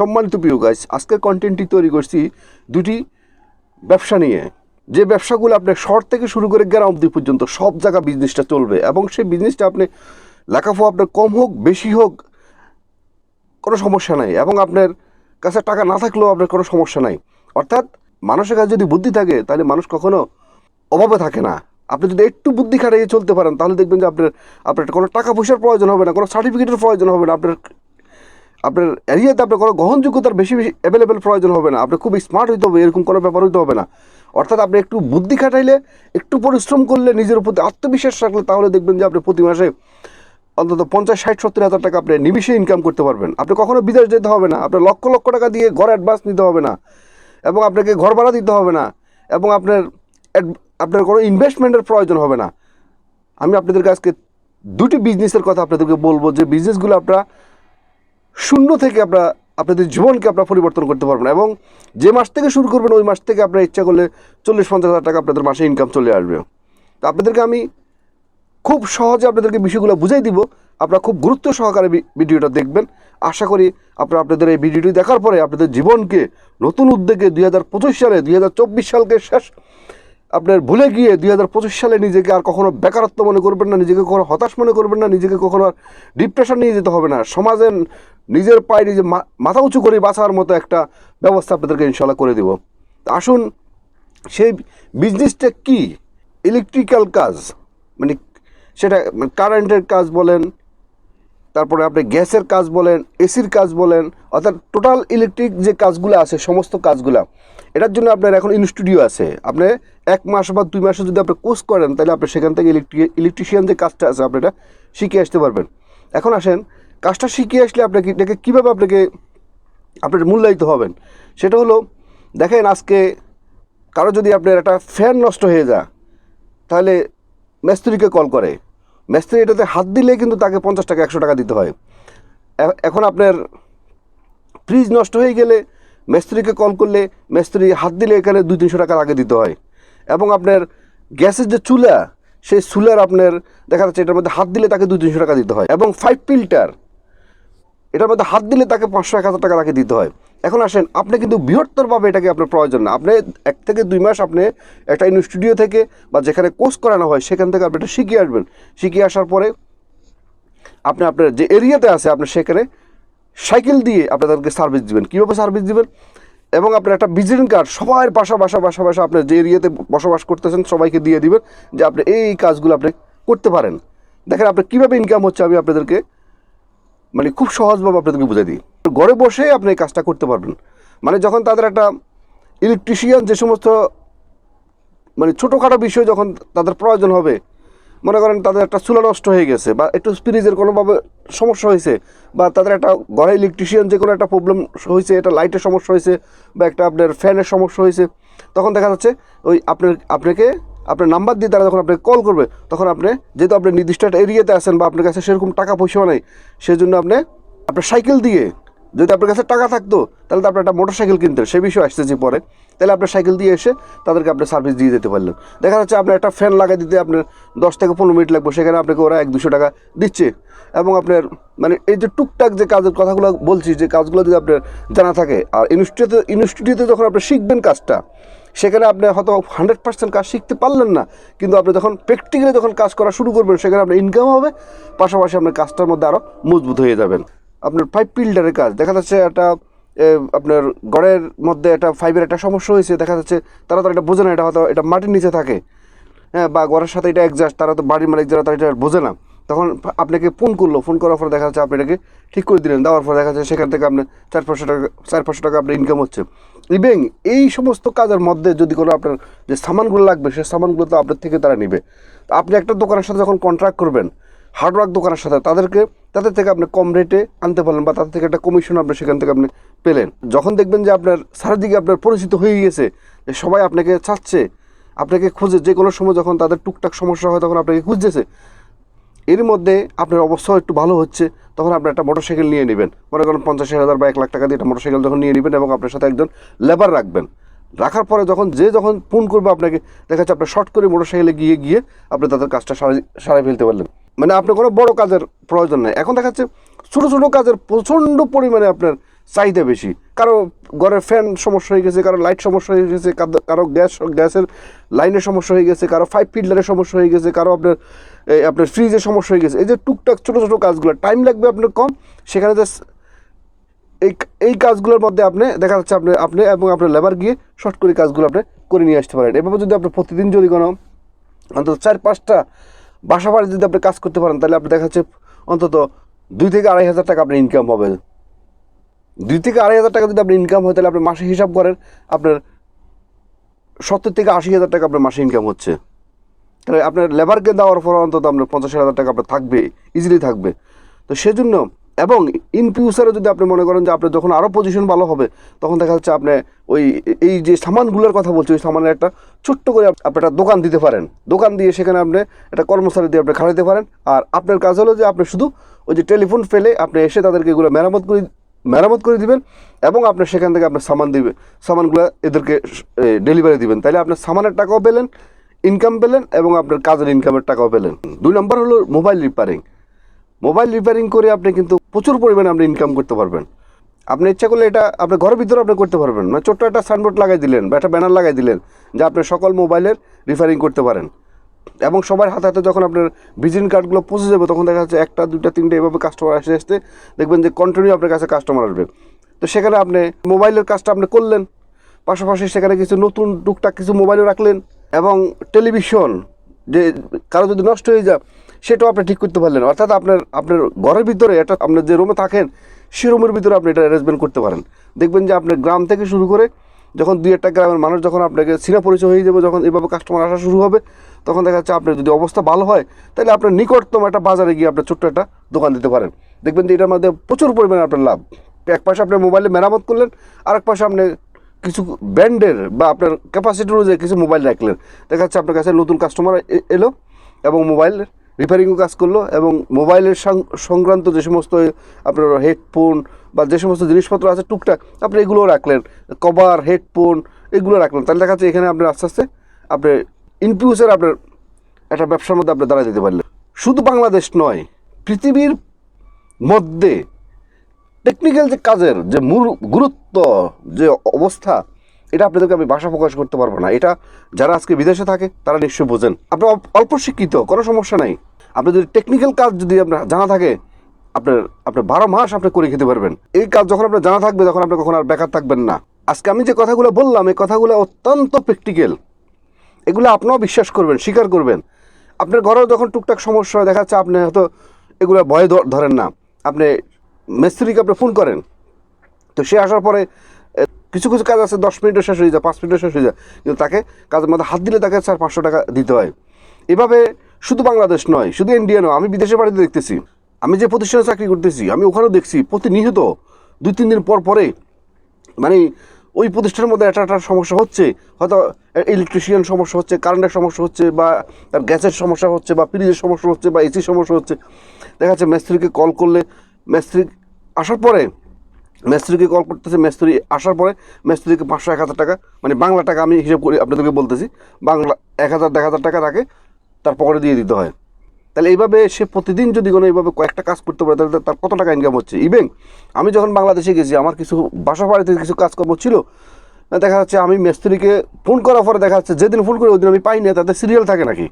সম্মানিত প্রিয় গাইস, আজকের কন্টেন্টটি তৈরি করছি দুটি ব্যবসা নিয়ে, যে ব্যবসাগুলো আপনার শহর থেকে শুরু করে গ্রাম অবধি পর্যন্ত সব জায়গা বিজনেসটা চলবে এবং সেই বিজনেসটা আপনি লেখাপড়া আপনার কম হোক বেশি হোক কোনো সমস্যা নাই, এবং আপনার কাছে টাকা না থাকলেও আপনার কোনো সমস্যা নাই। অর্থাৎ মানুষের কাছে যদি বুদ্ধি থাকে তাহলে মানুষ কখনো অভাবে থাকে না। আপনি যদি একটু বুদ্ধি খাটিয়ে চলতে পারেন তাহলে দেখবেন যে আপনার কোনো টাকা পয়সার প্রয়োজন হবে না, কোনো সার্টিফিকেটের প্রয়োজন হবে না, আপনার এরিয়াতে আপনার কোনো গ্রহণযোগ্যতার বেশি অ্যাভেলেবেল প্রয়োজন হবে না, আপনি খুব স্মার্ট হইতে হবে, এরকম কোনো ব্যাপার হইতে হবে না। অর্থাৎ আপনি একটু বুদ্ধি খাটাইলে, একটু পরিশ্রম করলে, নিজের প্রতি আত্মবিশ্বাস রাখলে তাহলে দেখবেন যে আপনি প্রতি মাসে অন্তত 50, 60, 70 হাজার টাকা আপনি নিমিষে ইনকাম করতে পারবেন। আপনি কখনো বিদেশ যেতে হবে না, আপনার লক্ষ লক্ষ টাকা দিয়ে ঘর অ্যাডভান্স নিতে হবে না, এবং আপনাকে ঘর ভাড়া দিতে হবে না, এবং আপনার কোনো ইনভেস্টমেন্টের প্রয়োজন হবে না। আমি আপনাদের কাছে দুটি বিজনেসের কথা আপনাদেরকে বলবো, যে বিজনেসগুলো আপনারা শূন্য থেকে আপনাদের জীবনকে পরিবর্তন করতে পারবেন, এবং যে মাস থেকে শুরু করবেন ওই মাস থেকে আপনার ইচ্ছা করলে 40-50 হাজার টাকা আপনাদের মাসে ইনকাম চলে আসবে। তো আপনাদেরকে আমি খুব সহজে আপনাদেরকে বিষয়গুলো বুঝাই দিব, আপনারা খুব গুরুত্ব সহকারে ভিডিওটা দেখবেন। আশা করি আপনাদের এই ভিডিওটি দেখার পরে আপনাদের জীবনকে নতুন উদ্যোগে 2025 সালে 2024 সালকে শেষ আপনার ভুলে গিয়ে 2025 সালে নিজেকে আর কখনো বেকারত্ব মনে করবেন না, নিজেকে কখনো হতাশ মনে করবেন না, নিজেকে কখনো আর ডিপ্রেশন নিয়ে যেতে হবে না। সমাজে নিজের পায়ে নিজে মাথা উঁচু করে বাঁচার মতো একটা ব্যবস্থা আপনাদেরকে ইনশাল্লাহ করে দেব। আসুন, সেই বিজনেসটা কি? ইলেকট্রিক্যাল কাজ, মানে সেটা কারেন্টের কাজ বলেন, তারপরে আপনি গ্যাসের কাজ বলেন, এসির কাজ বলেন, অর্থাৎ টোটাল ইলেকট্রিক যে কাজগুলো আছে সমস্ত কাজগুলো, এটার জন্য আপনার এখন ইনস্টিটিউট আছে। আপনি 1 মাস বা 2 মাসে যদি আপনি কোর্স করেন তাহলে আপনি সেখান থেকে ইলেকট্রিশিয়ান যে কাজটা আছে আপনি এটা শিখে আসতে পারবেন। এখন আসেন, কাজটা শিখে আসলে আপনাকে এটাকে কীভাবে আপনার মূল্যায়িত হবেন সেটা হলো, দেখেন আজকে কারো যদি আপনার একটা ফ্যান নষ্ট হয়ে যায় তাহলে মিস্ত্রিকে কল করে, মিস্ত্রি এটাতে হাত দিলে কিন্তু তাকে 50 টাকা 100 টাকা দিতে হয়। এখন আপনার ফ্রিজ নষ্ট হয়ে গেলে মিস্ত্রিকে কল করলে মিস্ত্রি হাত দিলে এখানে 200-300 টাকার আগে দিতে হয়। এবং আপনার গ্যাসের যে চুলা, সেই চুলার আপনার দেখা যাচ্ছে এটার মধ্যে হাত দিলে তাকে 200-300 টাকা দিতে হয়। এবং 5 ফিল্টার, এটার মধ্যে হাত দিলে তাকে 500-1000 টাকা আগে দিতে হয়। এখন আসেন, আপনি কিন্তু বৃহত্তরভাবে এটাকে আপনার প্রয়োজন না। আপনি 1 থেকে 2 মাস আপনি একটা ইনস্টিটিউট থেকে বা যেখানে কোর্স করানো হয় সেখান থেকে আপনি এটা শিখে আসবেন। শিখে আসার পরে আপনার যে এরিয়াতে আছে আপনি সেখানে সাইকেল দিয়ে আপনাদেরকে সার্ভিস দিবেন। কীভাবে সার্ভিস দিবেন? এবং আপনার একটা ভিজিটিং কার্ড সবার বাসা আপনার যে এরিয়াতে বসবাস করতেছেন সবাইকে দিয়ে দিবেন, যে আপনি এই কাজগুলো আপনি করতে পারেন। দেখেন আপনার কীভাবে ইনকাম হচ্ছে আমি আপনাদেরকে মানে খুব সহজভাবে আপনাদেরকে বুঝাই দিই। ঘরে বসে আপনি এই কাজটা করতে পারবেন। মানে যখন তাদের একটা ইলেকট্রিশিয়ান যে সমস্ত মানে ছোটোখাটো বিষয় যখন তাদের প্রয়োজন হবে, মনে করেন তাদের একটা চুলা নষ্ট হয়ে গেছে বা একটু ফ্রিজের কোনোভাবে সমস্যা হয়েছে, বা তাদের একটা ঘরে ইলেকট্রিশিয়ান যে কোনো একটা প্রবলেম হয়েছে, এটা লাইটের সমস্যা হয়েছে বা একটা আপনার ফ্যানের সমস্যা হয়েছে, তখন দেখা যাচ্ছে ওই আপনাকে আপনার নাম্বার দিয়ে তারা যখন আপনাকে কল করবে, তখন আপনি যেহেতু আপনি নির্দিষ্ট একটা এরিয়াতে আছেন বা আপনার কাছে সেরকম টাকা পয়সাও নেই, সেজন্য আপনার সাইকেল দিয়ে, যদি আপনার কাছে টাকা থাকতো তাহলে তো আপনি একটা মোটর সাইকেল কিনতেন, সে বিষয়ে আসতেছি পরে, তাহলে আপনার সাইকেল দিয়ে এসে তাদেরকে আপনি সার্ভিস দিয়ে যেতে পারলেন। দেখা যাচ্ছে আপনার একটা ফ্যান লাগাই দিতে আপনার 10 থেকে 15 মিনিট লাগবে, সেখানে আপনাকে ওরা 100-200 টাকা দিচ্ছে। এবং আপনার মানে এই যে টুকটাক যে কাজের কথাগুলো বলছি, যে কাজগুলো যদি আপনার জানা থাকে, আর ইনস্টিটিউটে যখন আপনি শিখবেন কাজটা, সেখানে আপনি হয়তো 100% কাজ শিখতে পারলেন না, কিন্তু আপনি যখন প্র্যাকটিক্যালি যখন কাজ করা শুরু করবেন সেখানে আপনার ইনকাম হবে, পাশাপাশি আপনার কাজটার মধ্যে আরও মজবুত হয়ে যাবেন। আপনার 5 ফিল্টারের কাজ, দেখা যাচ্ছে একটা আপনার ঘরের মধ্যে একটা 5-এর একটা সমস্যা হয়েছে, দেখা যাচ্ছে তারা তো এটা বোঝে না, এটা হয়তো এটা মাটির নিচে থাকে, হ্যাঁ, বা ঘরের সাথে এটা অ্যাডজাস্ট, তারা তো বাড়ির মালিক যারা তারা এটা বোঝে না, তখন আপনাকে ফোন করলো, ফোন করার পর দেখা যাচ্ছে আপনি এটাকে ঠিক করে দিলেন, দেওয়ার পর দেখা যাচ্ছে সেখান থেকে আপনার 400-500 টাকা আপনার ইনকাম হচ্ছে। এবং এই সমস্ত কাজের মধ্যে যদি কোনো আপনার যে সামানগুলো লাগবে সেই সামানগুলো তো আপনার থেকে তারা নেবে। আপনি একটা দোকানের সাথে যখন কন্ট্রাক্ট করবেন, হার্ডওয়ার্ক দোকানের সাথে, তাদের থেকে আপনি কম রেটে আনতে পারলেন, বা তাদের থেকে একটা কমিশন আপনি সেখান থেকে আপনি পেলেন। যখন দেখবেন যে আপনার চারিদিকে আপনার পরিচিত হয়ে গেছে, যে সবাই আপনাকে চাচ্ছে, আপনাকে খুঁজে, যে কোনো সময় যখন তাদের টুকটাক সমস্যা হয় তখন আপনাকে খুঁজতেছে, এর মধ্যে আপনার অবস্থাও একটু ভালো হচ্ছে, তখন আপনি একটা মোটরসাইকেল নিয়ে নেবেন। মনে করেন 50,000 বা 1 লাখ টাকা দিয়ে একটা মোটরসাইকেল যখন নিয়ে নেবেন, এবং আপনার সাথে একজন লেবার রাখবেন। রাখার পরে যখন ফোন করবে আপনাকে, দেখা যাচ্ছে আপনার শর্ট করে মোটরসাইকেলে গিয়ে আপনি তাদের কাজটা সারাই ফেলতে পারলেন। মানে আপনার কোনো বড় কাজের প্রয়োজন নেই। এখন দেখা যাচ্ছে ছোটো ছোটো কাজের প্রচণ্ড পরিমাণে আপনার চাহিদা বেশি, কারো ঘরের ফ্যান সমস্যা হয়ে গেছে, কারো লাইট সমস্যা হয়ে গেছে, কারো গ্যাসের লাইনের সমস্যা হয়ে গেছে, কারো 5 ফিল্টারের সমস্যা হয়ে গেছে, কারো আপনার ফ্রিজের সমস্যা হয়ে গেছে। এই যে টুকটাক ছোটো ছোটো কাজগুলো টাইম লাগবে আপনার কম, সেখানে যে এই কাজগুলোর মধ্যে আপনি দেখা যাচ্ছে আপনি এবং আপনার লেবার গিয়ে শর্ট করে কাজগুলো আপনি করে নিয়ে আসতে পারেন। এভাবে যদি আপনি প্রতিদিন যদি কোনো অন্তত 4-5টা বাসা বাড়ি যদি আপনি কাজ করতে পারেন, তাহলে আপনি দেখা যাচ্ছে অন্তত 2 থেকে 2,500 টাকা আপনার ইনকাম হবে। 2 থেকে 2,500 টাকা যদি আপনি ইনকাম হয়, তাহলে আপনি মাসে হিসাব করেন আপনার 70 থেকে 80,000 টাকা আপনার মাসে ইনকাম হচ্ছে। তাহলে আপনার লেবারকে দেওয়ার পর অন্তত আপনার 50,000 টাকা আপনার থাকবে, ইজিলি থাকবে। তো সেজন্য এবং ইন ফিউচারে যদি আপনি মনে করেন যে আপনার যখন আরও পজিশন ভালো হবে, তখন দেখা যাচ্ছে আপনি এই যে সামানগুলোর কথা বলছি, ওই সামানের একটা ছোট্ট করে আপনি একটা দোকান দিতে পারেন। দোকান দিয়ে সেখানে আপনি একটা কর্মচারী দিয়ে আপনি খাওয়াতে পারেন। আর আপনার কাজ হলো যে আপনি শুধু ওই যে টেলিফোন ফেলে আপনি এসে তাদেরকে এগুলো মেরামত করে দিবেন এবং আপনি সেখান থেকে আপনার সামানগুলো এদেরকে ডেলিভারি দিবেন। তাহলে আপনার সামানের টাকাও পেলেন, ইনকাম পেলেন এবং আপনার কাজের ইনকামের টাকাও পেলেন। 2 নম্বর হলো মোবাইল রিপেয়ারিং করে আপনি কিন্তু প্রচুর পরিমাণে আপনি ইনকাম করতে পারবেন। আপনি ইচ্ছা করলে এটা আপনার ঘরের ভিতরে আপনি করতে পারবেন, মানে ছোট্ট একটা সাইনবোর্ড লাগাই দিলেন বা একটা ব্যানার লাগাই দিলেন যে আপনি সকল মোবাইলের রিপেয়ারিং করতে পারেন। এবং সবার হাতে হাতে যখন আপনার ভিজিটিং কার্ডগুলো পৌঁছে যাবে, তখন দেখা যাচ্ছে 1টা 2টা 3টে এভাবে কাস্টমার আসতে দেখবেন যে কন্টিনিউ আপনার কাছে কাস্টমার আসবে। তো সেখানে আপনি মোবাইলের কাজটা আপনি করলেন, পাশাপাশি সেখানে কিছু নতুন টুকটাক কিছু মোবাইলও রাখলেন এবং টেলিভিশন যে কারো যদি নষ্ট হয়ে যায় সেটাও আপনি ঠিক করতে পারলেন। অর্থাৎ আপনার ঘরের ভিতরে এটা আপনার যে রুমে থাকেন সে রুমের ভিতরে আপনি এটা অ্যারেঞ্জমেন্ট করতে পারেন। দেখবেন যে আপনার গ্রাম থেকে শুরু করে যখন 2-1টা গ্রামের মানুষ যখন আপনাকে চিনা পরিচয় হয়ে যাবে, যখন এভাবে কাস্টমার আসা শুরু হবে, তখন দেখা যাচ্ছে আপনার যদি অবস্থা ভালো হয়, তাহলে আপনার নিকটতম একটা বাজারে গিয়ে আপনার ছোট্ট একটা দোকান দিতে পারেন। দেখবেন যে এটার মধ্যে প্রচুর পরিমাণে আপনার লাভ। এক পাশে আপনি মোবাইলে মেরামত করলেন, আরেক পাশে আপনি কিছু ব্র্যান্ডের বা আপনার ক্যাপাসিটি অনুযায়ী কিছু মোবাইল রাখলেন। দেখা যাচ্ছে আপনার কাছে নতুন কাস্টমার এলো এবং মোবাইল রিপেয়ারিংও কাজ করলো এবং মোবাইলের সংক্রান্ত যে সমস্ত আপনার হেডফোন বা যে সমস্ত জিনিসপত্র আছে টুকটাক আপনি এগুলোও রাখলেন, কভার, হেডফোন এগুলো রাখলেন। তাহলে দেখা যাচ্ছে এখানে আপনার আস্তে আস্তে আপনি ইন ফিউচার আপনার একটা ব্যবসার মধ্যে আপনি দাঁড়ায় দিতে পারলেন। শুধু বাংলাদেশ নয়, পৃথিবীর মধ্যে টেকনিক্যাল যে কাজের যে মূল গুরুত্ব, যে অবস্থা, এটা আপনাদেরকে আমি ভাষা প্রকাশ করতে পারবো না। এটা যারা আজকে বিদেশে থাকে তারা নিশ্চয়ই বোঝেন। আপনি অল্প শিক্ষিত, কোনো সমস্যা নাই, আপনার যদি টেকনিক্যাল কাজ যদি আপনার জানা থাকে, আপনার 12 মাস আপনি করে খেতে পারবেন। এই কাজ যখন আপনার জানা থাকবে, তখন আপনি কখন আর বেকার থাকবেন না। আজকে আমি যে কথাগুলো বললাম, এই কথাগুলো অত্যন্ত প্র্যাকটিক্যাল। এগুলো আপনিও বিশ্বাস করবেন, স্বীকার করবেন। আপনার ঘরেও যখন টুকটাক সমস্যা হয়, দেখা যাচ্ছে আপনি হয়তো এগুলো ভয় ধরেন না, আপনি মিস্ত্রিকে আপনি ফোন করেন, তো সে আসার পরে কিছু কিছু কাজ আছে 10 মিনিটে শেষ হয়ে যায়, 5 মিনিটে শেষ হয়ে যায়, কিন্তু তাকে কাজের মধ্যে হাত দিলে তাকে 400-500 টাকা দিতে হয়। এভাবে শুধু বাংলাদেশ নয়, শুধু ইন্ডিয়া নয়, আমি বিদেশে বাড়িতে দেখতেছি। আমি যে প্রতিষ্ঠানে চাকরি করতেছি, আমি ওখানেও দেখছি প্রতিনিয়ত 2-3 দিন পর পরে মানে ওই প্রতিষ্ঠানের মধ্যে একটা সমস্যা হচ্ছে, হয়তো ইলেকট্রিশিয়ান সমস্যা হচ্ছে, কারেন্টের সমস্যা হচ্ছে, বা তার গ্যাসের সমস্যা হচ্ছে, বা ফ্রিজের সমস্যা হচ্ছে, বা এসির সমস্যা হচ্ছে। দেখা যাচ্ছে মিস্ত্রিকে কল করলে, মিস্ত্রি আসার পরে মিস্ত্রিকে কল করতেছে, মিস্ত্রি আসার পরে মিস্ত্রিকে 500-1,000 টাকা, মানে বাংলা টাকা আমি হিসাব করি আপনাদেরকে বলতেছি, বাংলা 1,000-1,000 টাকা তাকে তার পকেটে দিয়ে দিতে হয়। তাহলে এইভাবে সে প্রতিদিন যদি কোনো এইভাবে কয়েকটা কাজ করতে পারে, তাহলে তার কত টাকা ইনকাম হচ্ছে। ইভেন আমি যখন বাংলাদেশে গেছি, আমার কিছু বাসা বাড়িতে কিছু কাজকর্ম ছিল, দেখা যাচ্ছে আমি মিস্ত্রিকে ফোন করার পরে দেখা যাচ্ছে যেদিন ফোন করে ওই দিন আমি পাই না, তাদের সিরিয়াল থাকে নাকি।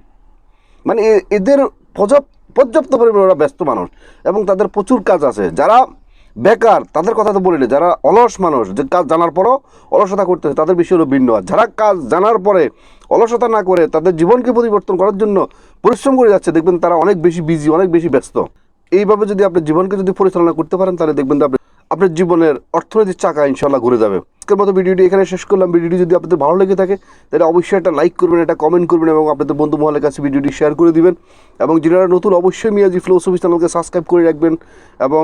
মানে এদের পর্যাপ্ত পরিমাণে ওরা ব্যস্ত মানুষ এবং তাদের প্রচুর কাজ আছে। যারা বেকার তাদের কথা তো বলিনি, যারা অলস মানুষ, যে কাজ জানার পরও অলসতা করতেছে, তাদের বিষয় হলো ভিন্ন। আর যারা কাজ জানার পরে অলসতা না করে তাদের জীবনকে পরিবর্তন করার জন্য পরিশ্রম করে যাচ্ছে, দেখবেন তারা অনেক বেশি বিজি, অনেক বেশি ব্যস্ত। এইভাবে যদি আপনার জীবনকে যদি পরিচালনা করতে পারেন, তাহলে দেখবেন আপনার জীবনের অর্থনৈতিক চাকা ইনশাল্লাহ ঘুরে যাবে। আজকের মতো ভিডিওটি এখানে শেষ করলাম। ভিডিওটি যদি আপনাদের ভালো লেগে থাকে, তাহলে অবশ্যই একটা লাইক করবেন, একটা কমেন্ট করবেন এবং আপনাদের বন্ধু মহলের কাছে ভিডিওটি শেয়ার করে দিবেন। এবং যারা নতুন, অবশ্যই মিয়াজি ফিলোসফি চ্যানেলকে সাবস্ক্রাইব করে রাখবেন এবং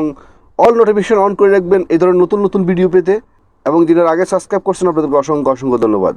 অল নোটিফিকেশন অন করে রাখবেন এই ধরনের নতুন নতুন ভিডিও পেতে। এবং যারা আগে সাবস্ক্রাইব করছেন, আপনাদেরকে অসংখ্য ধন্যবাদ।